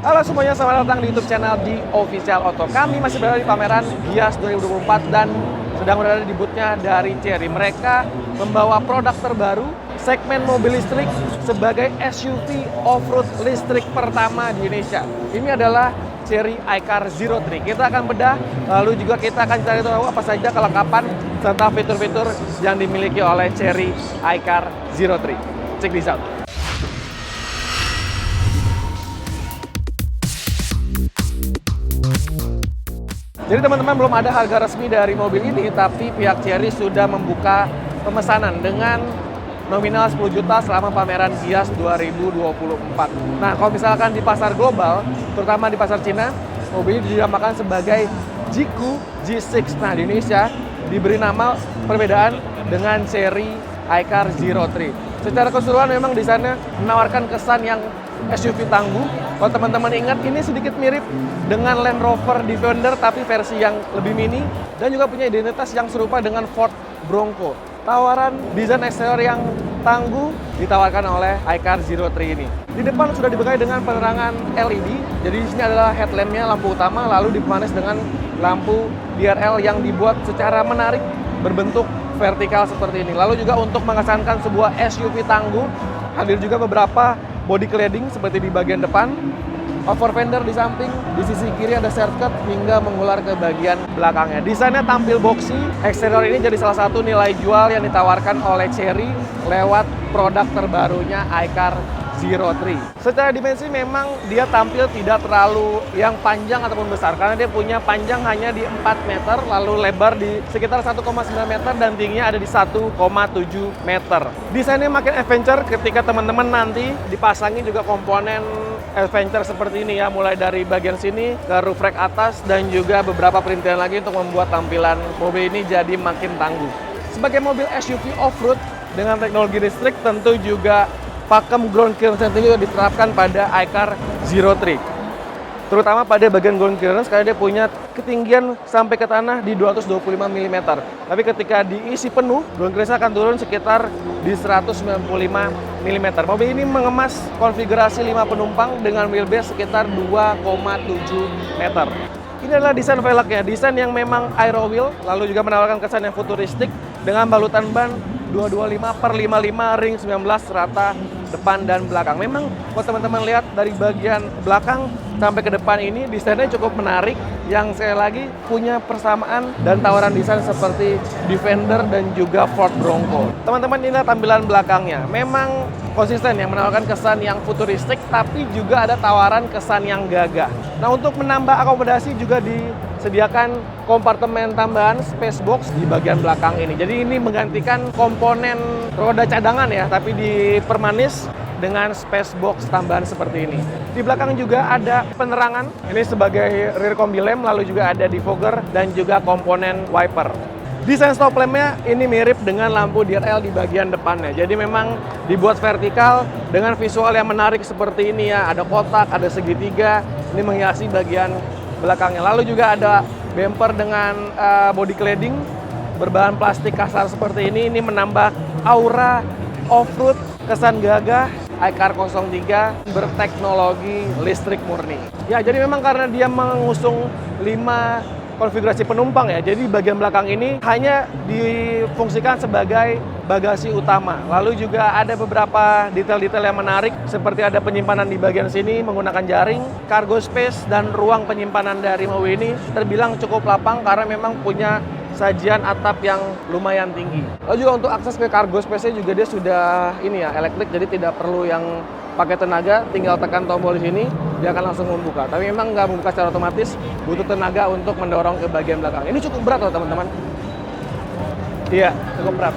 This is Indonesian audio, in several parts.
Halo semuanya, selamat datang di YouTube channel di Official Auto. Kami masih berada di pameran Gias 2024 dan sedang berada di booth-nya dari Chery. Mereka membawa produk terbaru segmen mobil listrik sebagai SUV off-road listrik pertama di Indonesia. Ini adalah Chery iCar Zero 3. Kita akan bedah, lalu juga kita akan cari tahu apa saja kelengkapan serta fitur-fitur yang dimiliki oleh Chery iCar Zero 3. Check this out. Jadi teman-teman, belum ada harga resmi dari mobil ini, tapi pihak Chery sudah membuka pemesanan dengan nominal 10 juta selama pameran Gias 2024. Nah, kalau misalkan di pasar global, terutama di pasar Cina, mobil ini dinamakan sebagai Jiku G6. Nah, di Indonesia diberi nama perbedaan dengan Chery iCar Zero 3. Secara keseluruhan memang desainnya menawarkan kesan yang SUV tangguh. Kalau teman-teman ingat, ini sedikit mirip dengan Land Rover Defender tapi versi yang lebih mini dan juga punya identitas yang serupa dengan Ford Bronco. Tawaran desain eksterior yang tangguh ditawarkan oleh iCar Zero 3 ini. Di depan sudah dibekali dengan penerangan LED. Jadi di sini adalah headlampnya, lampu utama, lalu dipermanis dengan lampu DRL yang dibuat secara menarik berbentuk vertikal seperti ini. Lalu juga untuk mengesankan sebuah SUV tangguh, hadir juga beberapa body cladding seperti di bagian depan, over fender di samping, di sisi kiri ada shortcut hingga mengular ke bagian belakangnya. Desainnya tampil boxy, eksterior ini jadi salah satu nilai jual yang ditawarkan oleh Chery lewat produk terbarunya iCar Zero 3. Secara dimensi memang dia tampil tidak terlalu yang panjang ataupun besar, karena dia punya panjang hanya di 4 meter, lalu lebar di sekitar 1,9 meter dan tingginya ada di 1,7 meter. Desainnya makin adventure ketika teman-teman nanti dipasangi juga komponen adventure seperti ini ya, mulai dari bagian sini ke roof rack atas dan juga beberapa perintilan lagi untuk membuat tampilan mobil ini jadi makin tangguh. Sebagai mobil SUV off-road dengan teknologi listrik, tentu juga pakem ground clearance yang tinggi diterapkan pada iCar Zero 3. Terutama pada bagian ground clearance karena dia punya ketinggian sampai ke tanah di 225 mm. Tapi ketika diisi penuh, ground clearance akan turun sekitar di 195 mm. Mobil ini mengemas konfigurasi 5 penumpang dengan wheelbase sekitar 2,7 meter. Ini adalah desain velgnya, desain yang memang aero wheel, lalu juga menawarkan kesan yang futuristik dengan balutan ban 225/55 ring 19 rata depan dan belakang. Memang kalau teman-teman lihat dari bagian belakang sampai ke depan ini desainnya cukup menarik, yang sekali lagi punya persamaan dan tawaran desain seperti Defender dan juga Ford Bronco. Teman-teman, inilah tampilan belakangnya. Memang konsisten yang menawarkan kesan yang futuristik, tapi juga ada tawaran kesan yang gagah. Nah, untuk menambah akomodasi juga disediakan kompartemen tambahan space box di bagian belakang ini. Jadi ini menggantikan komponen roda cadangan ya, tapi dipermanis dengan space box tambahan seperti ini. Di belakang juga ada penerangan, ini sebagai rear combi lamp, lalu juga ada defogger dan juga komponen wiper. Desain stop lampnya ini mirip dengan lampu DRL di bagian depannya. Jadi memang dibuat vertikal dengan visual yang menarik seperti ini ya. Ada kotak, ada segitiga, ini menghiasi bagian belakangnya. Lalu juga ada bumper dengan body cladding berbahan plastik kasar seperti ini menambah aura off-road, kesan gagah iCar 03 berteknologi listrik murni. Ya, jadi memang karena dia mengusung 5 konfigurasi penumpang ya, jadi bagian belakang ini hanya difungsikan sebagai bagasi utama. Lalu juga ada beberapa detail-detail yang menarik, seperti ada penyimpanan di bagian sini menggunakan jaring, cargo space, dan ruang penyimpanan dari mobil ini terbilang cukup lapang karena memang punya sajian atap yang lumayan tinggi. Lalu juga untuk akses ke cargo space-nya juga dia sudah ini ya, elektrik, jadi tidak perlu yang pakai tenaga, tinggal tekan tombol di sini, dia akan langsung membuka. Tapi memang nggak membuka secara otomatis, butuh tenaga untuk mendorong ke bagian belakang. Ini cukup berat loh teman-teman. Iya, cukup berat.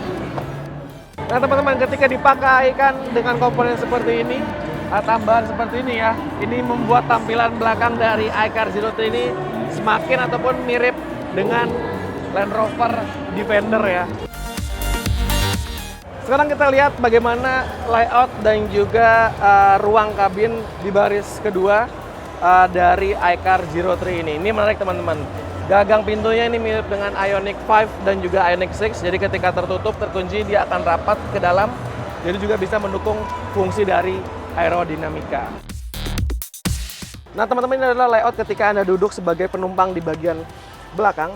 Nah teman-teman, ketika dipakaikan dengan komponen seperti ini, tambahan seperti ini ya, ini membuat tampilan belakang dari iCar Zero 3 ini semakin ataupun mirip dengan Land Rover Defender ya. Sekarang kita lihat bagaimana layout dan juga ruang kabin di baris kedua dari iCar Zero 3 ini. Ini menarik teman-teman. Gagang pintunya ini mirip dengan Ioniq 5 dan juga Ioniq 6. Jadi ketika tertutup, terkunci, dia akan rapat ke dalam. Jadi juga bisa mendukung fungsi dari aerodinamika. Nah teman-teman, ini adalah layout ketika Anda duduk sebagai penumpang di bagian belakang.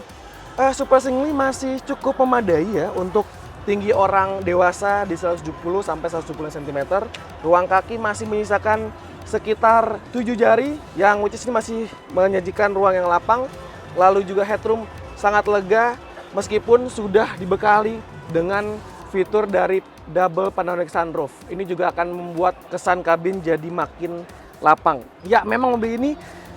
Surprisingly masih cukup memadai ya untuk tinggi orang dewasa di 170 sampai 170 cm. Ruang kaki masih menyisakan sekitar 7 jari yang which is ini masih menyajikan ruang yang lapang. Lalu juga headroom sangat lega meskipun sudah dibekali dengan fitur dari double panoramic sunroof. Ini juga akan membuat kesan kabin jadi makin lapang. Ya, memang mobil ini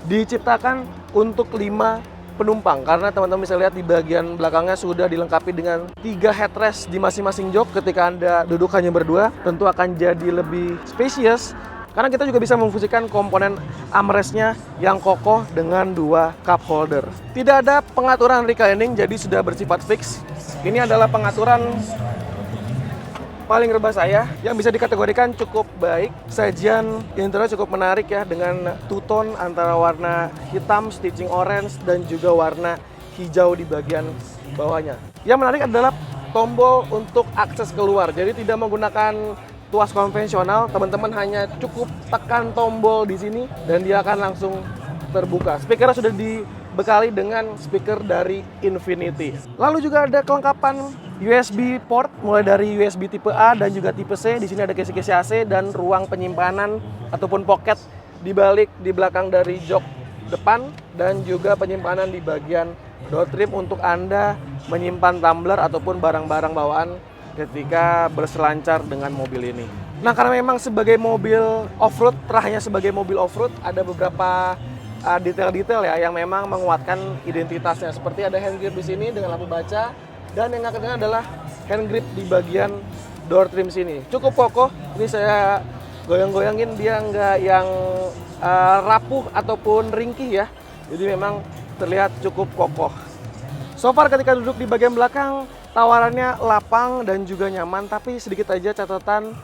diciptakan untuk 5 penumpang karena teman-teman bisa lihat di bagian belakangnya sudah dilengkapi dengan 3 headrest di masing-masing jok. Ketika Anda duduk hanya berdua, tentu akan jadi lebih spacious karena kita juga bisa memfungsikan komponen armrestnya yang kokoh dengan 2 cup holder. Tidak ada pengaturan reclining, jadi sudah bersifat fix. Ini adalah pengaturan paling rebah saya yang bisa dikategorikan cukup baik. Sajian interior cukup menarik ya dengan two-tone antara warna hitam, stitching orange, dan juga warna hijau di bagian bawahnya. Yang menarik adalah tombol untuk akses keluar. Jadi tidak menggunakan tuas konvensional, teman-teman hanya cukup tekan tombol di sini dan dia akan langsung terbuka. Speakernya sudah dibekali dengan speaker dari Infinity. Lalu juga ada kelengkapan USB port mulai dari USB tipe A dan juga tipe C. Di sini ada kisi-kisi AC dan ruang penyimpanan ataupun pocket di belakang dari jok depan dan juga penyimpanan di bagian door trim untuk Anda menyimpan tumbler ataupun barang-barang bawaan ketika berselancar dengan mobil ini. Nah, karena memang sebagai mobil off-road, terahnya sebagai mobil off-road, ada beberapa detail-detail ya yang memang menguatkan identitasnya. Seperti ada hand grip di sini dengan lampu baca. Dan yang akan adalah hand grip di bagian door trim sini. Cukup kokoh. Ini saya goyang-goyangin, dia nggak yang rapuh ataupun ringkih ya. Jadi memang terlihat cukup kokoh. So far ketika duduk di bagian belakang, tawarannya lapang dan juga nyaman. Tapi sedikit aja catatan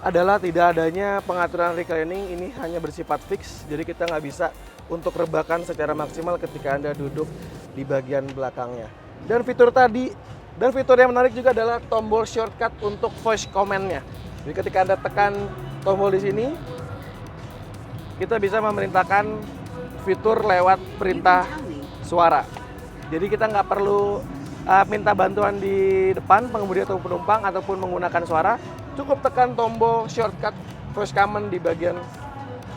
adalah tidak adanya pengaturan reclining. Ini hanya bersifat fix. Jadi kita nggak bisa untuk rebakan secara maksimal ketika Anda duduk di bagian belakangnya. Dan fitur yang menarik juga adalah tombol shortcut untuk voice command-nya. Jadi ketika Anda tekan tombol di sini, kita bisa memerintahkan fitur lewat perintah suara. Jadi kita nggak perlu minta bantuan di depan, pengemudi atau penumpang, ataupun menggunakan suara. Cukup tekan tombol shortcut voice command di bagian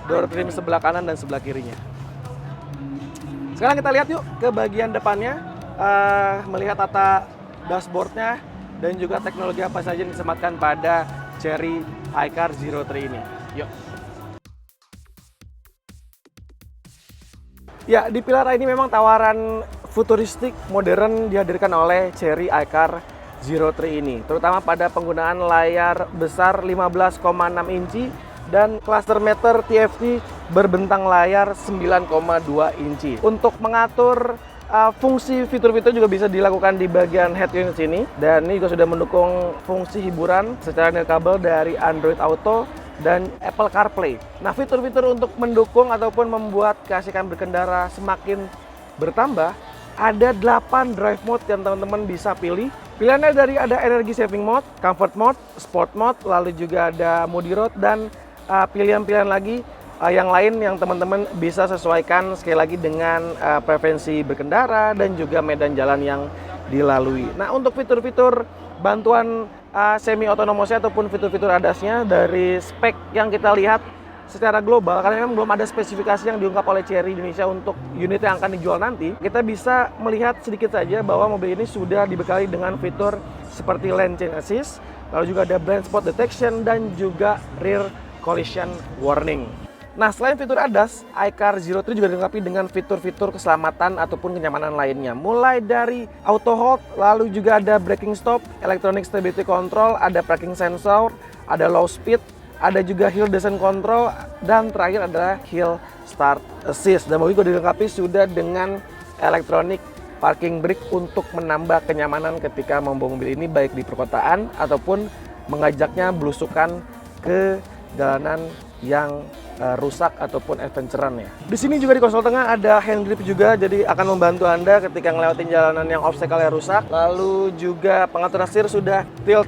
door trim sebelah kanan dan sebelah kirinya. Sekarang kita lihat yuk ke bagian depannya. Melihat tata dashboardnya dan juga teknologi apa saja yang disematkan pada Chery iCar Zero3 ini. Yuk. Ya, di pilar ini memang tawaran futuristik modern dihadirkan oleh Chery iCar Zero3 ini, terutama pada penggunaan layar besar 15,6 inci dan cluster meter TFT berbentang layar 9,2 inci. Untuk mengatur fungsi fitur-fitur juga bisa dilakukan di bagian head unit sini, dan ini juga sudah mendukung fungsi hiburan secara nirkabel dari Android Auto dan Apple CarPlay. Nah, fitur-fitur untuk mendukung ataupun membuat keasikan berkendara semakin bertambah, ada 8 drive mode yang teman-teman bisa pilih. Pilihannya dari ada energy saving mode, comfort mode, sport mode, lalu juga ada mode road dan pilihan-pilihan lagi yang lain yang teman-teman bisa sesuaikan sekali lagi dengan preferensi berkendara dan juga medan jalan yang dilalui. Nah, untuk fitur-fitur bantuan semi otonomosnya ataupun fitur-fitur ADAS-nya dari spek yang kita lihat secara global, karena memang belum ada spesifikasi yang diungkap oleh Chery Indonesia untuk unit yang akan dijual nanti, kita bisa melihat sedikit saja bahwa mobil ini sudah dibekali dengan fitur seperti lane change assist, lalu juga ada blind spot detection dan juga rear collision warning. Nah, selain fitur ADAS, iCar Zero3 juga dilengkapi dengan fitur-fitur keselamatan ataupun kenyamanan lainnya. Mulai dari auto hold, lalu juga ada braking stop, electronic stability control, ada parking sensor, ada low speed, ada juga hill descent control, dan terakhir adalah hill start assist. Dan mobil juga dilengkapi sudah dengan electronic parking brake untuk menambah kenyamanan ketika membawa mobil ini baik di perkotaan ataupun mengajaknya belusukan ke jalanan yang rusak ataupun adventurean ya. Di sini juga di konsol tengah ada hand grip juga, jadi akan membantu Anda ketika ngelewatin jalanan yang obstacle-nya rusak. Lalu juga pengaturan setir sudah tilt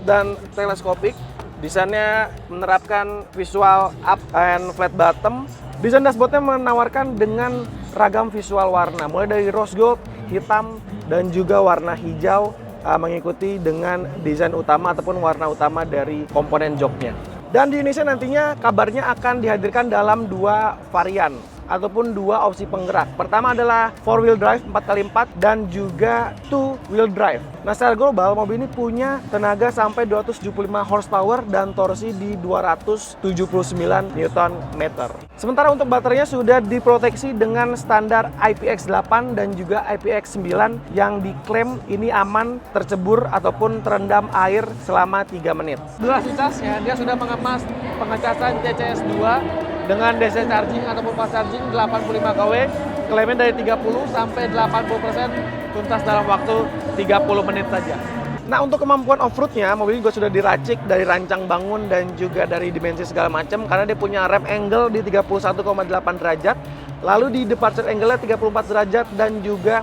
dan teleskopik. Desainnya menerapkan visual up and flat bottom. Desain dashboardnya menawarkan dengan ragam visual warna, mulai dari rose gold, hitam, dan juga warna hijau, mengikuti dengan desain utama ataupun warna utama dari komponen joknya. Dan di Indonesia nantinya kabarnya akan dihadirkan dalam 2 varian ataupun 2 opsi penggerak. Pertama adalah 4-wheel drive 4x4 dan juga 2-wheel drive. Nah, secara global mobil ini punya tenaga sampai 275 horsepower dan torsi di 279 Nm. Sementara untuk baterainya sudah diproteksi dengan standar IPX8 dan juga IPX9 yang diklaim ini aman tercebur ataupun terendam air selama 3 menit. Durasitasnya dia sudah mengemas pengecasan CCS2 dengan DC charging ataupun fast charging 85 kW, klaimnya dari 30 sampai 80% tuntas dalam waktu 30 menit saja. Nah, untuk kemampuan off-roadnya, mobil ini juga sudah diracik dari rancang bangun dan juga dari dimensi segala macam, karena dia punya rem angle di 31,8 derajat, lalu di departure angle-nya 34 derajat, dan juga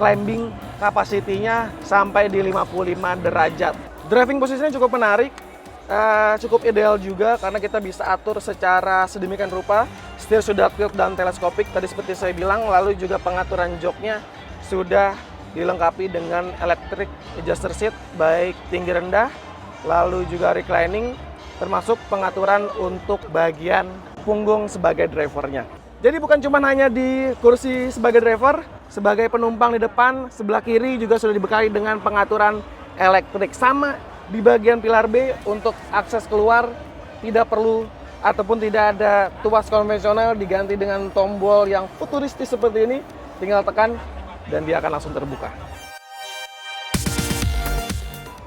climbing capacity-nya sampai di 55 derajat. Driving posisinya cukup menarik, cukup ideal juga karena kita bisa atur secara sedemikian rupa. Setir sudah tilt dan teleskopik tadi seperti saya bilang, lalu juga pengaturan joknya sudah dilengkapi dengan electric adjuster seat baik tinggi rendah, lalu juga reclining, termasuk pengaturan untuk bagian punggung sebagai drivernya. Jadi bukan cuma hanya di kursi sebagai driver, sebagai penumpang di depan, sebelah kiri juga sudah dibekali dengan pengaturan elektrik. Sama di bagian pilar B untuk akses keluar tidak perlu ataupun tidak ada tuas konvensional, diganti dengan tombol yang futuristis seperti ini. Tinggal tekan dan dia akan langsung terbuka.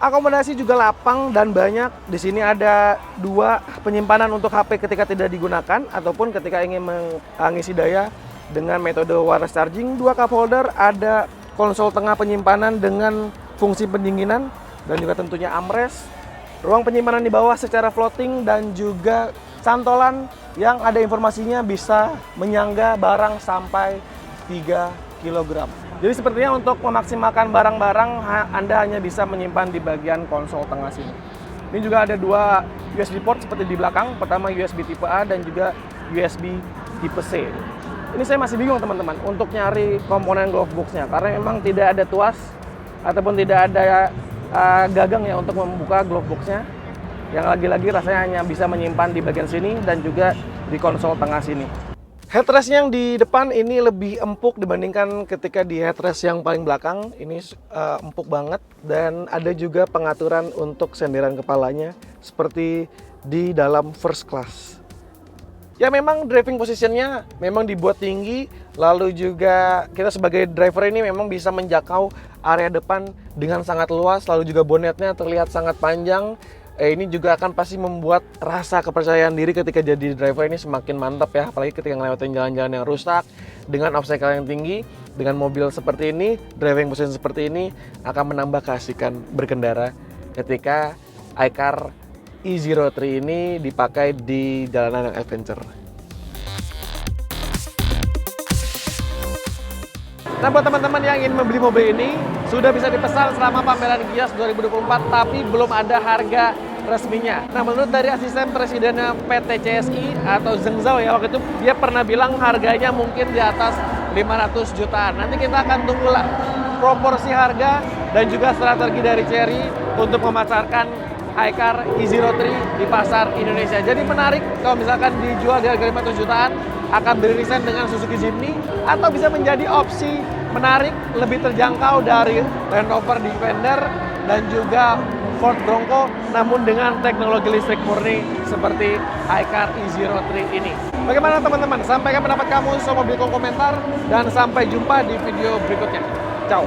Akomodasi juga lapang dan banyak. Di sini ada 2 penyimpanan untuk HP ketika tidak digunakan ataupun ketika ingin mengisi daya dengan metode wireless charging. 2 cup holder, ada konsol tengah penyimpanan dengan fungsi pendinginan dan juga tentunya armrest. Ruang penyimpanan di bawah secara floating dan juga cantolan yang ada informasinya bisa menyangga barang sampai 3 kg. Jadi sepertinya untuk memaksimalkan barang-barang, Anda hanya bisa menyimpan di bagian konsol tengah sini. Ini juga ada 2 USB port seperti di belakang. Pertama USB tipe A dan juga USB tipe C. Ini saya masih bingung teman-teman untuk nyari komponen glove box-nya karena memang tidak ada tuas ataupun tidak ada gagang ya untuk membuka glove box-nya. Yang lagi-lagi rasanya hanya bisa menyimpan di bagian sini dan juga di konsol tengah sini. Headrest yang di depan ini lebih empuk dibandingkan ketika di headrest yang paling belakang. Ini empuk banget dan ada juga pengaturan untuk senderan kepalanya seperti di dalam first class. Ya memang driving positionnya memang dibuat tinggi, lalu juga kita sebagai driver ini memang bisa menjangkau area depan dengan sangat luas, lalu juga bonetnya terlihat sangat panjang. Ini juga akan pasti membuat rasa kepercayaan diri ketika jadi driver ini semakin mantap ya, apalagi ketika ngelewatin jalan-jalan yang rusak dengan obstacle yang tinggi. Dengan mobil seperti ini, driving position seperti ini akan menambah keasikan berkendara ketika iCar E03 ini dipakai di jalanan yang adventure. Nah, buat teman-teman yang ingin membeli mobil ini, sudah bisa dipesan selama pameran Gias 2024, tapi belum ada harga resminya. Nah, menurut dari asisten presidennya PT CSI atau Zheng Zhao ya, waktu itu dia pernah bilang harganya mungkin di atas 500 jutaan. Nanti kita akan tunggulah proporsi harga dan juga strategi dari Chery untuk memasarkan iCar E03 di pasar Indonesia. Jadi menarik kalau misalkan dijual di harga 500 jutaan, akan beririsan dengan Suzuki Jimny, atau bisa menjadi opsi menarik lebih terjangkau dari Land Rover Defender dan juga Ford Bronco, namun dengan teknologi listrik murni seperti iCar E03 ini. Bagaimana teman-teman? Sampaikan pendapat kamu soal mobil, kolom komentar, dan sampai jumpa di video berikutnya. Ciao!